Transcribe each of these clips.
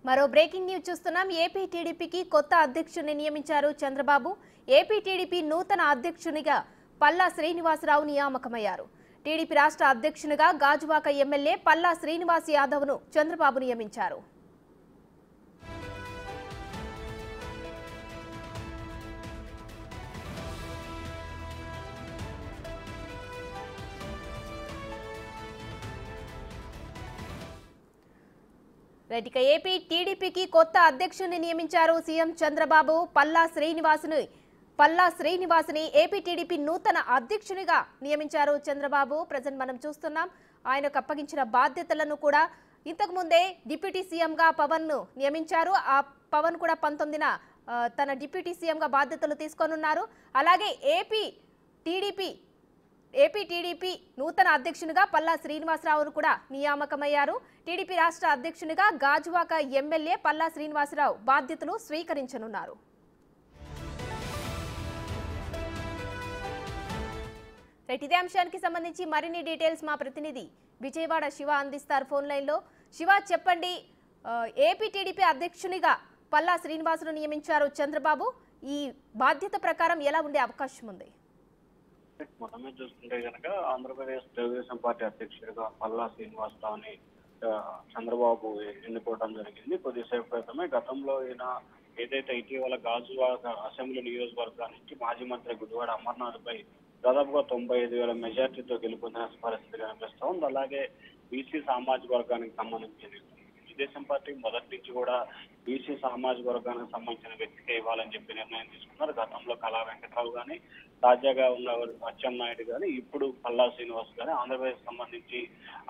మరో breaking news చూస్తున్నాం. AP టీడీపీకి కొత్త అధ్యక్షుడిని నియమించారు చంద్రబాబు. ఏపీ టీడీపీ నూతన అధ్యక్షునిగా పల్లా శ్రీనివాసరావు నియామకమయ్యారు. టీడీపీ రాష్ట్ర అధ్యక్షునిగా గాజువాక ఎమ్మెల్యే పల్లా శ్రీనివాస్ యాదవ్ను చంద్రబాబు నియమించారు. ఇక ఏపీ టీడీపీకి కొత్త అధ్యక్షుడిని నియమించారు సీఎం చంద్రబాబు. పల్లా శ్రీనివాస్ని ఏపీ టీడీపీ నూతన అధ్యక్షునిగా నియమించారు చంద్రబాబు. ప్రజెంట్ మనం చూస్తున్నాం. ఆయనకు అప్పగించిన బాధ్యతలను కూడా ఇంతకు ముందే డిప్యూటీ సీఎంగా పవన్ను నియమించారు. ఆ పవన్ కూడా 19న తన డిప్యూటీ సీఎంగా బాధ్యతలు తీసుకోనున్నారు. అలాగే ఏపీ టీడీపీ నూతన అధ్యక్షునిగా పల్లా శ్రీనివాసరావును కూడా నియామకమయ్యారు. టీడీపీ రాష్ట్ర అధ్యక్షునిగా గాజువాక ఎమ్మెల్యే పల్లా శ్రీనివాసరావు బాధ్యతలు స్వీకరించనున్నారు. ఇదే అంశానికి సంబంధించి మరిన్ని డీటెయిల్స్ మా ప్రతినిధి విజయవాడ శివ అందిస్తారు ఫోన్ లైన్లో. శివ, చెప్పండి. ఏపీ టీడీపీ అధ్యక్షునిగా పల్లా శ్రీనివాసరావు నియమించారు చంద్రబాబు. ఈ బాధ్యత ప్రకారం ఎలా ఉండే అవకాశం ఉంది? మొత్తమే చూస్తుంటే కనుక ఆంధ్రప్రదేశ్ తెలుగుదేశం పార్టీ అధ్యక్షుడిగా పల్లా శ్రీనివాసరావుని చంద్రబాబు ఎన్నుకోవడం జరిగింది. కొద్దిసేపు క్రితమే గతంలో ఈయన ఏదైతే ఇటీవల గాజువాక అసెంబ్లీ నియోజకవర్గం నుంచి మాజీ మంత్రి గుడివాడ అమర్నాథ్ పై దాదాపుగా 95,000 మెజార్టీతో గెలుపొందిన పరిస్థితి కనిపిస్తా ఉంది. అలాగే బీసీ సామాజిక వర్గానికి సంబంధించిన తెలుగుదేశం పార్టీ మొదటి నుంచి కూడా బీసీ సామాజిక వర్గానికి సంబంధించిన వ్యక్తికే ఇవ్వాలని చెప్పి నిర్ణయం తీసుకున్నారు. గతంలో కళా వెంకట్రావు కానీ, తాజాగా ఉన్న అచ్చెన్నాయుడు కానీ, ఇప్పుడు పల్లా శ్రీనివాస్ కానీ ఆంధ్రప్రదేశ్ సంబంధించి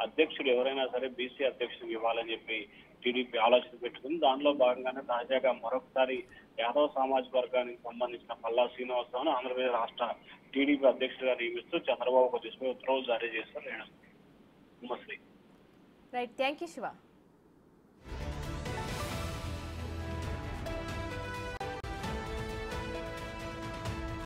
అధ్యక్షుడు ఎవరైనా సరే బీసీ అధ్యక్షుడికి ఇవ్వాలని చెప్పి టీడీపీ ఆలోచన పెట్టుకుంది. దానిలో భాగంగానే తాజాగా మరొకసారి యాదవ్ సామాజిక వర్గానికి సంబంధించిన పల్లా శ్రీనివాసరావును ఆంధ్రప్రదేశ్ రాష్ట్ర టీడీపీ అధ్యక్షుడిగా నియమిస్తూ చంద్రబాబు ఉత్తర్వులు జారీ చేస్తారు. Right, thank you Shiva.